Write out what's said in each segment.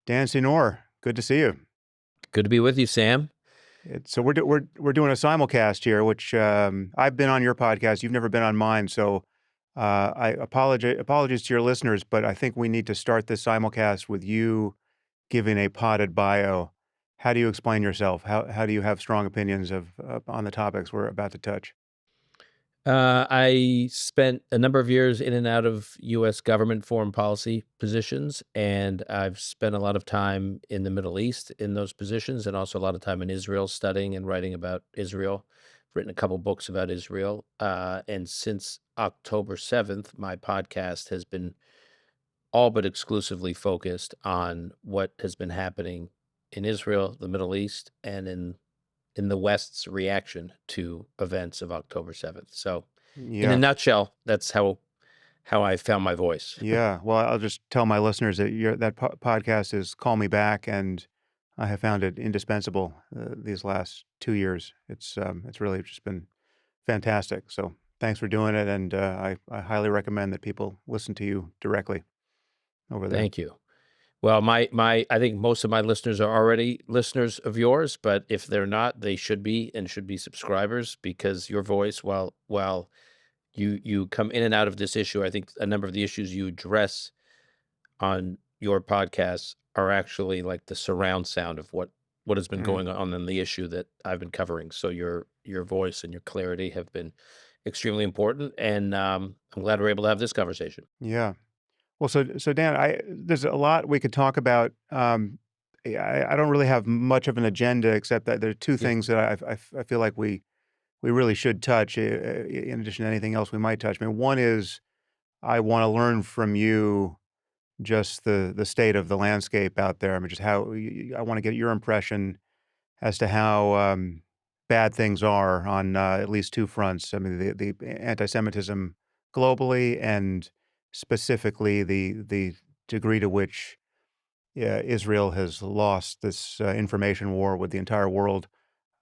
Dan Senor, good to see you. Good to be with you, Sam. So we're doing a simulcast here, which I've been on your podcast. You've never been on mine, so I apologies to your listeners, but I think we need to start this simulcast with you giving a potted bio. How do you explain yourself? How do you have strong opinions on the topics we're about to touch? I spent a number of years in and out of U.S. government foreign policy positions, and I've spent a lot of time in the Middle East in those positions, and also a lot of time in Israel studying and writing about Israel. I've written a couple books about Israel, and since October 7th, my podcast has been all but exclusively focused on what has been happening in Israel, the Middle East, and in the West's reaction to events of October 7th. So, in a Yeah, nutshell, that's how I found my voice. yeah. Well, I'll just tell my listeners that that podcast is Call Me Back, and I have found it indispensable these last 2 years. It's really just been fantastic. So thanks for doing it, and I highly recommend that people listen to you directly over there. Thank you. Well, my I think most of my listeners are already listeners of yours, but if they're not, they should be and should be subscribers because your voice, while you come in and out of this issue, I think a number of the issues you address on your podcasts are actually like the surround sound of what has been Mm, going on in the issue that I've been covering. So your voice and your clarity have been extremely important, and I'm glad we're able to have this conversation. yeah. Well, so Dan, there's a lot we could talk about. Yeah, I don't really have much of an agenda except that there are two Yeah. things that I feel like we really should touch in addition to anything else we might touch. I mean, one is I want to learn from you just the state of the landscape out there. I mean, just how I want to get your impression as to how bad things are on at least two fronts. I mean, the anti-Semitism globally, and specifically the degree to which Israel has lost this information war with the entire world,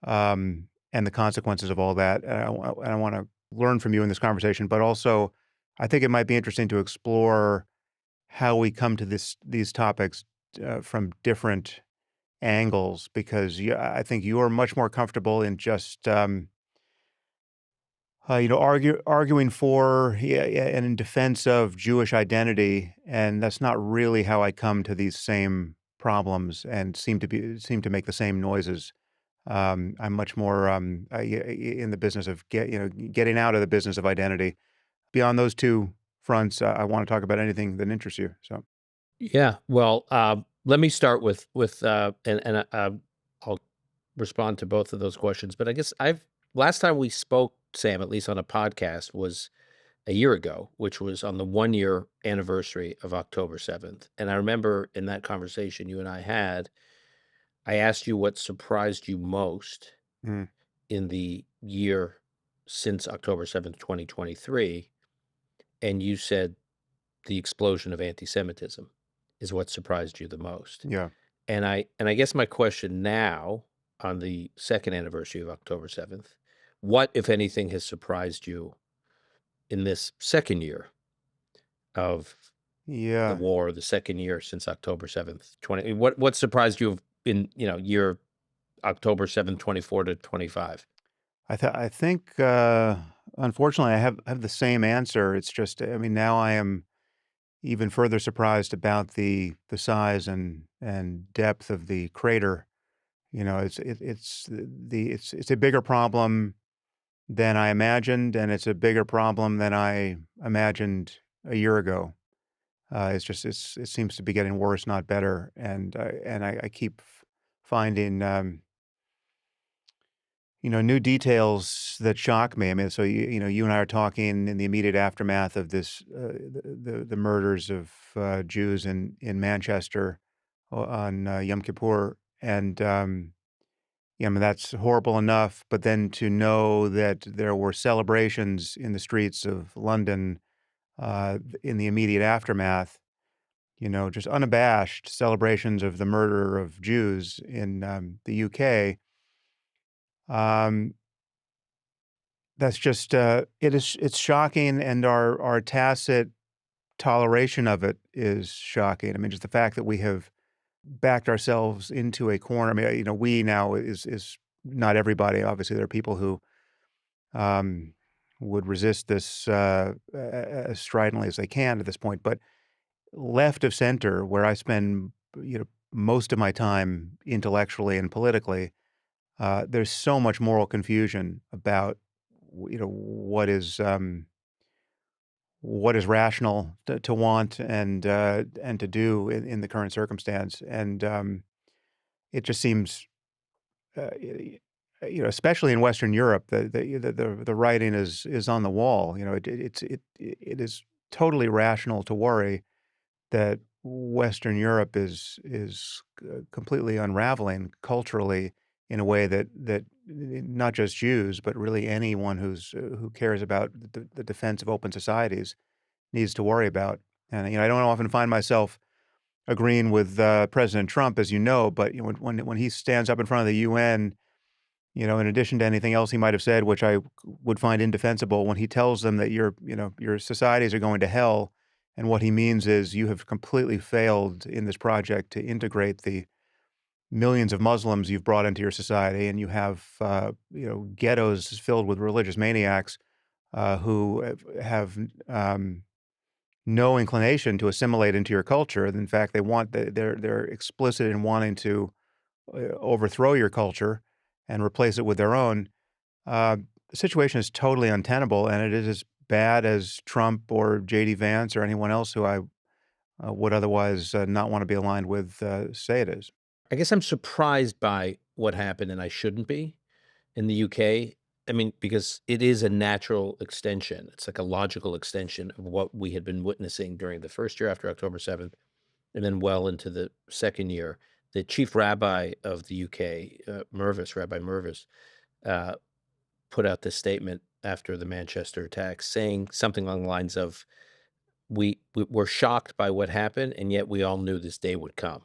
and the consequences of all that. And I want to learn from you in this conversation, but also I think it might be interesting to explore how we come to these topics from different angles, because I think you're much more comfortable in just arguing for, yeah, and in defense of Jewish identity, and that's not really how I come to these same problems and seem to make the same noises. I'm much more in the business of getting out of the business of identity. Beyond those two fronts, I want to talk about anything that interests you. So Yeah. Well, let me start with I'll respond to both of those questions. But I guess I've last time we spoke, Sam, at least on a podcast, was a year ago, which was on the 1 year anniversary of October 7th. And I remember in that conversation you and I had, I asked you what surprised you most mm, in the year since October 7th, 2023. And you said the explosion of anti-Semitism is what surprised you the most. yeah. And I guess my question now on the second anniversary of October 7th, what, if anything, has surprised you in this second year of the Yeah, war, the second year since October 7th, 20? What surprised you in, year October 7th, 24 to 25? I think unfortunately I have the same answer. It's just, I mean, now I am even further surprised about the size and depth of the crater. It's a bigger problem than I imagined, and it's a bigger problem than I imagined a year ago. It seems to be getting worse, not better, and I keep finding new details that shock me. I mean, so you and I are talking in the immediate aftermath of this, the murders of Jews in Manchester on Yom Kippur, and yeah, I mean that's horrible enough. But then to know that there were celebrations in the streets of London in the immediate aftermath, just unabashed celebrations of the murder of Jews in the UK. Um, That's just, it's shocking, and our tacit toleration of it is shocking. I mean, just the fact that we have backed ourselves into a corner. I mean, we now is not everybody. Obviously, there are people who um, would resist this as stridently as they can at this point. But left of center, where I spend most of my time intellectually and politically, there's so much moral confusion about what is rational to want and to do in the current circumstance, and it just seems, especially in Western Europe, the writing is on the wall. It is totally rational to worry that Western Europe is completely unraveling culturally in a way that not just Jews, but really anyone who cares about the defense of open societies needs to worry about. And I don't often find myself agreeing with President Trump, as you know, but when he stands up in front of the UN, in addition to anything else he might have said, which I would find indefensible, when he tells them that your societies are going to hell, and what he means is you have completely failed in this project to integrate the millions of Muslims you've brought into your society, and you have ghettos filled with religious maniacs who have no inclination to assimilate into your culture. In fact, they're explicit in wanting to overthrow your culture and replace it with their own. The situation is totally untenable, and it is as bad as Trump or JD Vance or anyone else who I would otherwise not want to be aligned with say it is. I guess I'm surprised by what happened, and I shouldn't be in the UK. I mean, because it is a natural extension. It's like a logical extension of what we had been witnessing during the first year after October 7th, and then well into the second year. The chief rabbi of the UK, Rabbi Mervis, uh, put out this statement after the Manchester attacks, saying something along the lines of, we were shocked by what happened, and yet we all knew this day would come."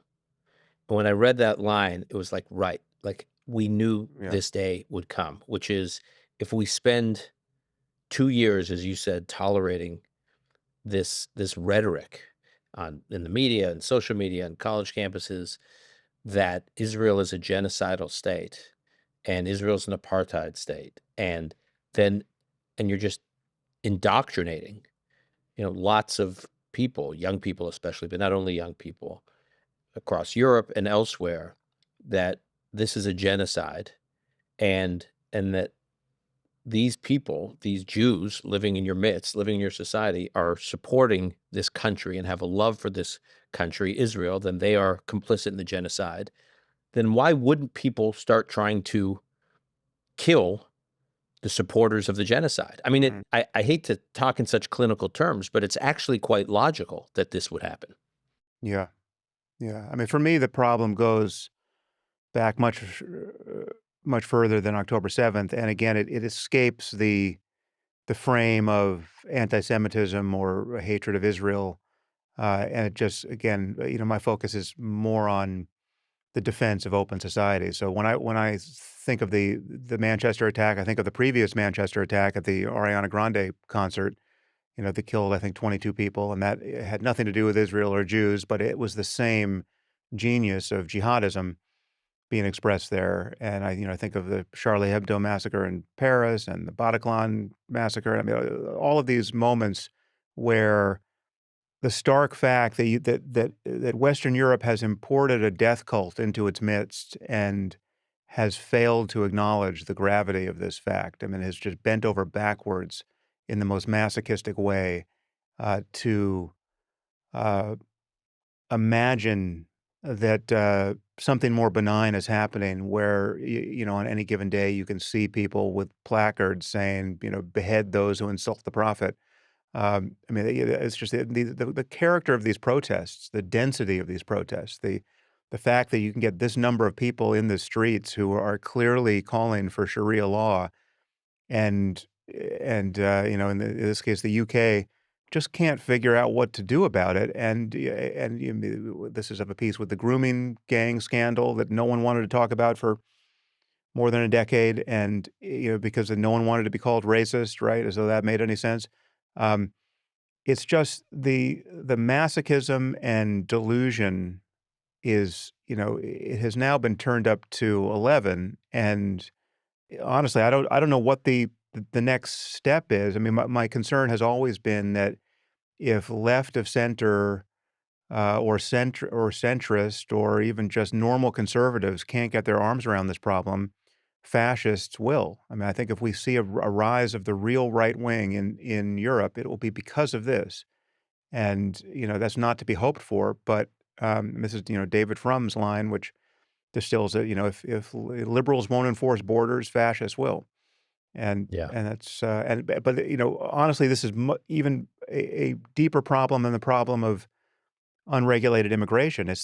And when I read that line, it was like, right, like we knew Yeah. this day would come, which is if we spend 2 years, as you said, tolerating this rhetoric on in the media and social media and college campuses that Israel is a genocidal state and Israel's an apartheid state, then and you're just indoctrinating, lots of people, young people especially, but not only young people across Europe and elsewhere, that this is a genocide, and that these people, these Jews living in your midst, living in your society, are supporting this country and have a love for this country, Israel, then they are complicit in the genocide. Then why wouldn't people start trying to kill the supporters of the genocide? I mean, Mm. I hate to talk in such clinical terms, but it's actually quite logical that this would happen. Yeah. Yeah. I mean, for me, the problem goes back much further than October 7th, and again, it escapes the frame of anti-Semitism or hatred of Israel, and it just again, my focus is more on the defense of open society. So when I think of the Manchester attack, I think of the previous Manchester attack at the Ariana Grande concert, that killed, I think, 22 people, and that had nothing to do with Israel or Jews, but it was the same genius of jihadism being expressed there. And I think of the Charlie Hebdo massacre in Paris and the Bataclan massacre. I mean, all of these moments where the stark fact that Western Europe has imported a death cult into its midst and has failed to acknowledge the gravity of this fact. I mean, has just bent over backwards in the most masochistic way to uh, imagine that something more benign is happening where, on any given day, you can see people with placards saying, behead those who insult the prophet. I mean, it's just the character of these protests, the density of these protests, the fact that you can get this number of people in the streets who are clearly calling for Sharia law, and in this case, the UK just can't figure out what to do about it. And this is of a piece with the grooming gang scandal that no one wanted to talk about for more than a decade, and because no one wanted to be called racist, right? As though that made any sense. Um, it's just the masochism and delusion is, it has now been turned up to 11, and honestly, I don't know what the next step is. I mean, my concern has always been that if left of center, or centrist, or even just normal conservatives can't get their arms around this problem, fascists will. I mean, I think if we see a rise of the real right wing in Europe, it will be because of this. And, that's not to be hoped for, but, this is, David Frum's line, which distills it, if liberals won't enforce borders, fascists will. And Yeah. and that's, but, honestly, this is even a deeper problem than the problem of unregulated immigration. I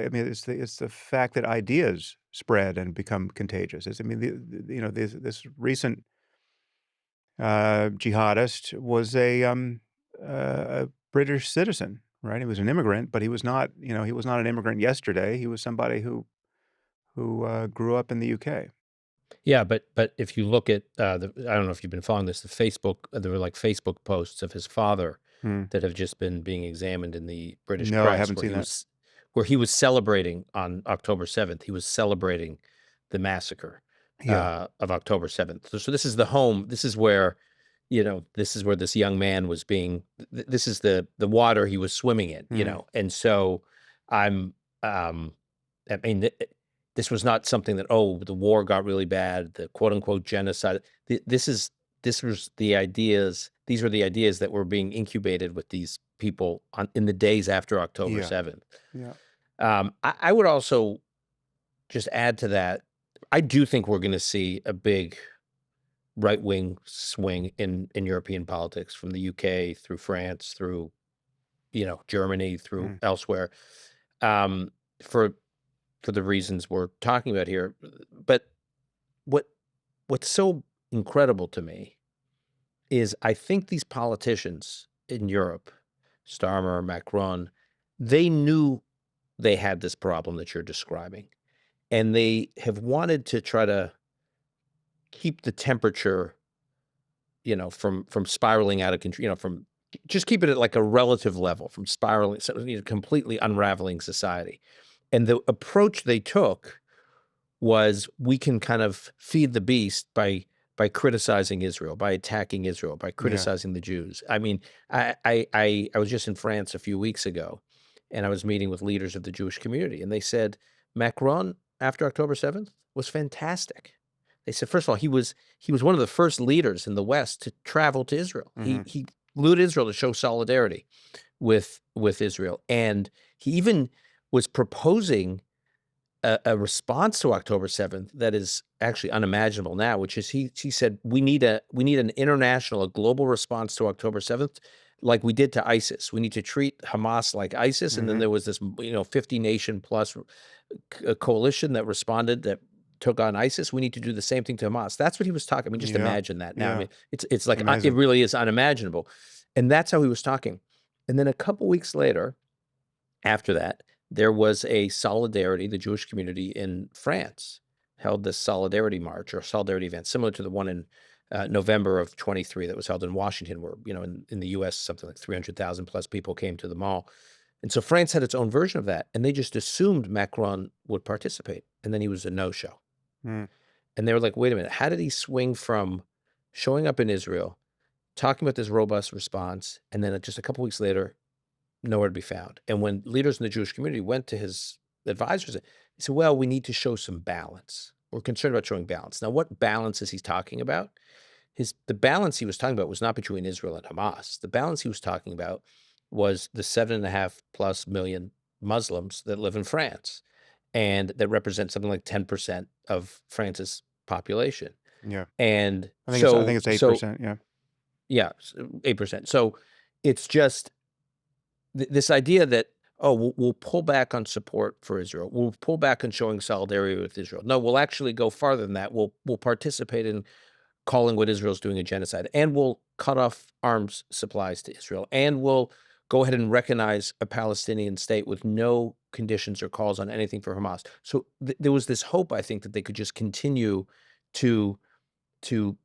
mean, it's the fact that ideas spread and become contagious. I mean, this recent jihadist was a British citizen, right? He was an immigrant, but he was not an immigrant yesterday. He was somebody who grew up in the UK. Yeah, but if you look at, I don't know if you've been following this, the Facebook there were, like, Facebook posts of his father Hmm. that have just been being examined in the British No, I press haven't seen that. where he was celebrating on October 7th. He was celebrating the massacre, Yeah. of October 7th. So this is this is where, this is where this young man was being this is the water he was swimming in, Hmm. and so I'm, um, I mean, this was not something that, "Oh, the war got really bad, the quote unquote genocide." This was the ideas these were the ideas that were being incubated with these people in the days after October Yeah. 7th. Yeah. I would also just add to that, I do think we're gonna see a big right-wing swing in European politics from the UK through France, through, Germany, through Mm. elsewhere, um, for the reasons we're talking about here. But what what's so incredible to me is I think these politicians in Europe, Starmer, Macron, they knew they had this problem that you're describing, and they have wanted to try to keep the temperature, from spiraling out of control, from just keep it at like a relative level, from spiraling, so, completely unraveling society. And the approach they took was we can kind of feed the beast by criticizing Israel, by attacking Israel, by Yeah. criticizing the Jews. I mean, I was just in France a few weeks ago, and I was meeting with leaders of the Jewish community, and they said Macron after October 7th was fantastic. They said, first of all, he was one of the first leaders in the West to travel to Israel. He Mhm. he flew to Israel to show solidarity with Israel, and he even was proposing a response to October 7th that is actually unimaginable now, which is he said, we need an international, a global response to October 7th, like we did to ISIS. We need to treat Hamas like ISIS." And then Mhm. there was this, 50 nation plus coalition that responded, that took on ISIS. We need to do the same thing to Hamas. That's what he was talking. I mean, just Yeah. imagine that now. I Yeah. mean, it's like, it Amazing. really is unimaginable. And that's how he was talking. And then a couple weeks later, after that, there was a solidarity, the Jewish community in France held this solidarity march or solidarity event similar to the one in November of 23 that was held in Washington, where, in the US, something like 300,000 plus people came to the mall. And so France had its own version of that. And they just assumed Macron would participate. And then he was a no show. Mm. And they were like, wait a minute, how did he swing from showing up in Israel, talking about this robust response, and then just a couple weeks later, nowhere to be found? And when leaders in the Jewish community went to his advisors, they said, "Well, we need to show some balance. We're concerned about showing balance." Now, what balance is he talking about? The balance he was talking about was not between Israel and Hamas. The balance he was talking about was the 7.5+ million Muslims that live in France and that represent something like 10% of France's population. Yeah. And I think so, it's 8%, yeah. yeah, 8%. So it's just this idea that, oh, we'll pull back on support for Israel. We'll pull back on showing solidarity with Israel. No, we'll actually go farther than that. We'll participate in calling what Israel's doing a genocide, and we'll cut off arms supplies to Israel, and we'll go ahead and recognize a Palestinian state with no conditions or calls on anything for Hamas. So there was this hope, I think, that they could just continue to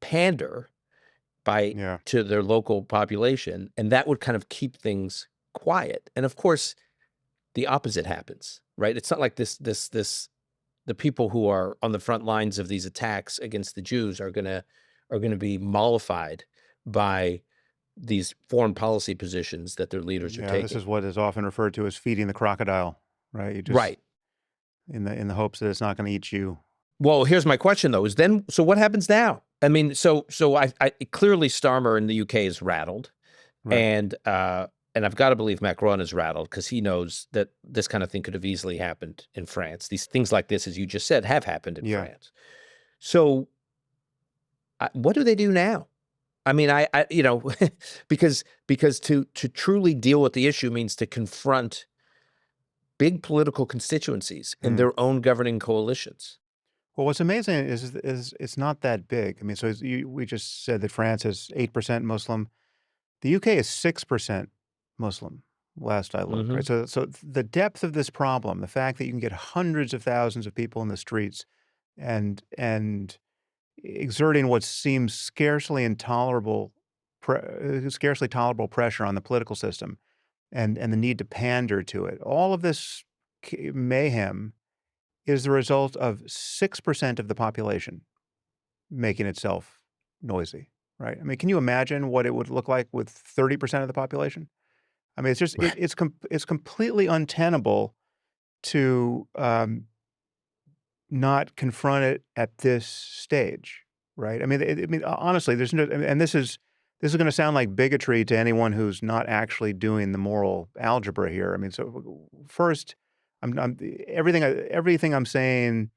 pander by Yeah. to their local population, and that would kind of keep things quiet. And of course, the opposite happens, right? It's not like the people who are on the front lines of these attacks against the Jews are gonna be mollified by these foreign policy positions that their leaders are Yeah, this taking. is what is often referred to as feeding the crocodile, right? You just Right. in the hopes that it's not going to eat you. Well, here's my question though, is then so what happens now? I mean, so I clearly Starmer in the UK is rattled, Right. and I've got to believe Macron is rattled because he knows that this kind of thing could have easily happened in France. These things like this, as you just said, have happened in Yeah. France. So, what do they do now? I mean, because to truly deal with the issue means to confront big political constituencies in Mm. their own governing coalitions. Well, what's amazing is it's not that big. I mean, so we just said that France is 8% Muslim. The UK is 6% Muslim. Last I looked, Hmm. right? So the depth of this problem, the fact that you can get hundreds of thousands of people in the streets and exerting what seems scarcely tolerable pressure on the political system and the need to pander to it. All of this mayhem is the result of 6% of the population making itself noisy, right? I mean, can you imagine what it would look like with 30% of the population? I mean, it's just Right. it's completely untenable to not confront it at this stage, right? I mean, honestly, there's no, and this is going to sound like bigotry to anyone who's not actually doing the moral algebra here. I mean, so first, I'm everything I'm saying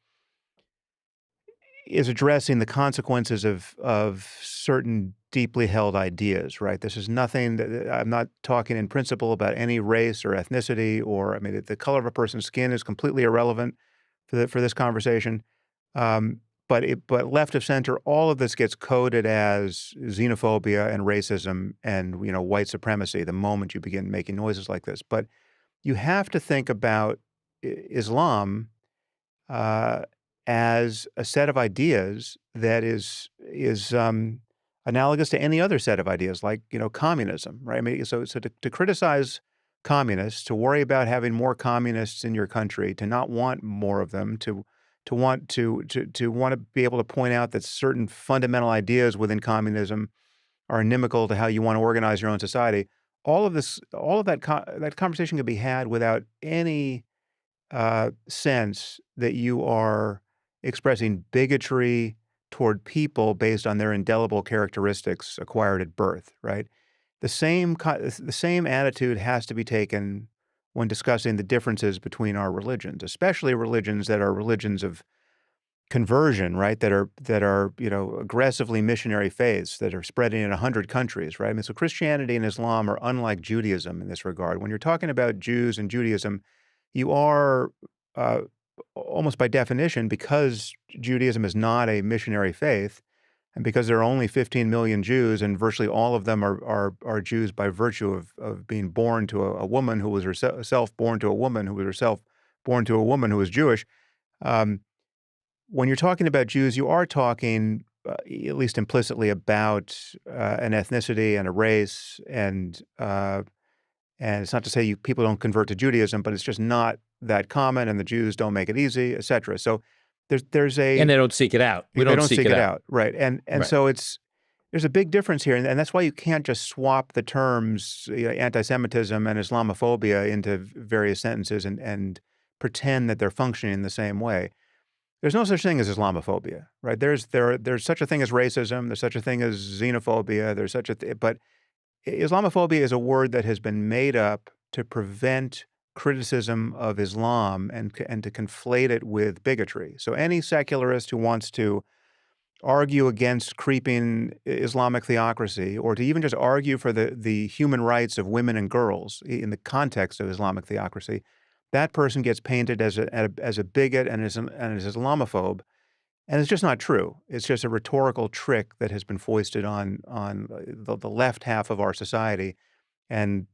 is addressing the consequences of certain deeply held ideas, right? This is nothing that I'm not talking in principle about any race or ethnicity or I mean, the color of a person's skin is completely irrelevant for this conversation. But left of center, all of this gets coded as xenophobia and racism and white supremacy the moment you begin making noises like this. But you have to think about Islam uh, as a set of ideas that is analogous to any other set of ideas, like communism, right? I mean, so to criticize communists, to worry about having more communists in your country, to not want more of them, to want to be able to point out that certain fundamental ideas within communism are inimical to how you want to organize your own society. All of that conversation could be had without any sense that you are expressing bigotry toward people based on their indelible characteristics acquired at birth, right? The same attitude has to be taken when discussing the differences between our religions, especially religions that are religions of conversion, right? That are aggressively missionary faiths that are spreading in 100 countries, right? I mean, so Christianity and Islam are unlike Judaism in this regard. When you're talking about Jews and Judaism, you are uh, almost by definition, because Judaism is not a missionary faith, and because there are only 15 million Jews, and virtually all of them are Jews by virtue of being born to a woman who was herself born to a woman who was herself born to a woman who was Jewish. Um, when you're talking about Jews, you are talking, at least implicitly, about an ethnicity and a race, and it's not to say people don't convert to Judaism, but it's just not that common, and the Jews don't make it easy, etc. So there's And a they don't seek it out. We they don't don't seek seek it it out. out, right? And Right. so there's a big difference here, and that's why you can't just swap the terms, anti-Semitism and Islamophobia into various sentences and pretend that they're functioning in the same way. There's no such thing as Islamophobia, right? There's such a thing as racism. There's such a thing as xenophobia. But Islamophobia is a word that has been made up to prevent criticism of Islam and to conflate it with bigotry. So any secularist who wants to argue against creeping Islamic theocracy, or to even just argue for the human rights of women and girls in the context of Islamic theocracy, that person gets painted as a bigot and as an Islamophobe, and it's just not true. It's just a rhetorical trick that has been foisted on the left half of our society, and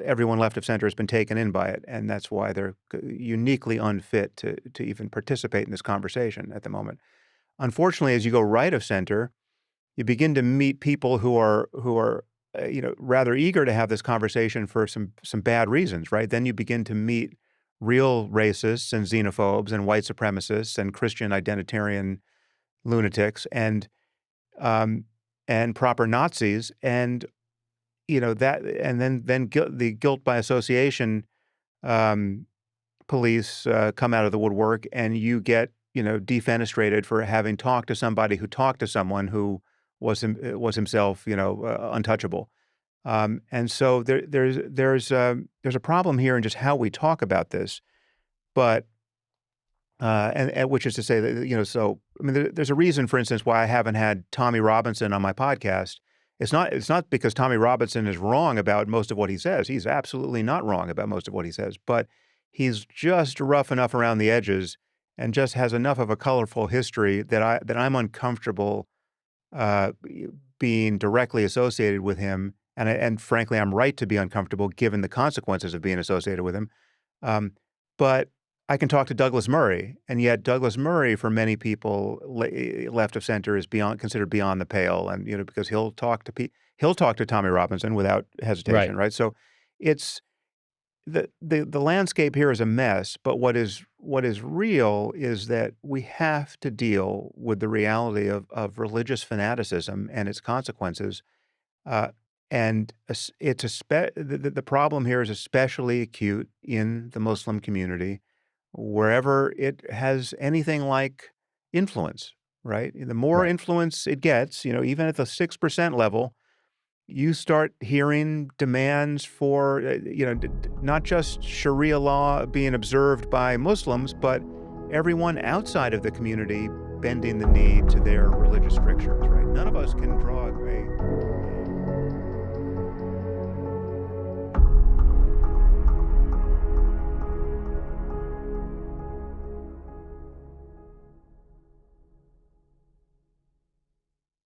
everyone left of center has been taken in by it, and that's why they're uniquely unfit to even participate in this conversation at the moment. Unfortunately, as you go right of center, you begin to meet people who are rather eager to have this conversation for some bad reasons, right? Then you begin to meet real racists and xenophobes and white supremacists and Christian identitarian lunatics um, and proper Nazis, and that, and then the guilt by association um, police come out of the woodwork, and you get defenestrated for having talked to somebody who talked to someone who was himself untouchable. And so there's a problem here in just how we talk about this, but and which is to say that so I mean there's a reason, for instance, why I haven't had Tommy Robinson on my podcast. It's not because Tommy Robinson is wrong about most of what he says. He's absolutely not wrong about most of what he says, but he's just rough enough around the edges and just has enough of a colorful history that I'm uncomfortable uh, being directly associated with him, and frankly, I'm right to be uncomfortable given the consequences of being associated with him. Um, but I can talk to Douglas Murray, and yet Douglas Murray, for many people, left of center, is considered beyond the pale, and because he'll talk to Tommy Robinson without Right. hesitation, right? So it's the landscape here is a mess, but what is real is that we have to deal with the reality of religious fanaticism and its consequences. Uh, and the problem here is especially acute in the Muslim community, wherever it has anything like influence, right? The more Right. influence it gets, even at the 6% level, you start hearing demands for, not just Sharia law being observed by Muslims, but everyone outside of the community bending the knee to their religious strictures, right? None of us can draw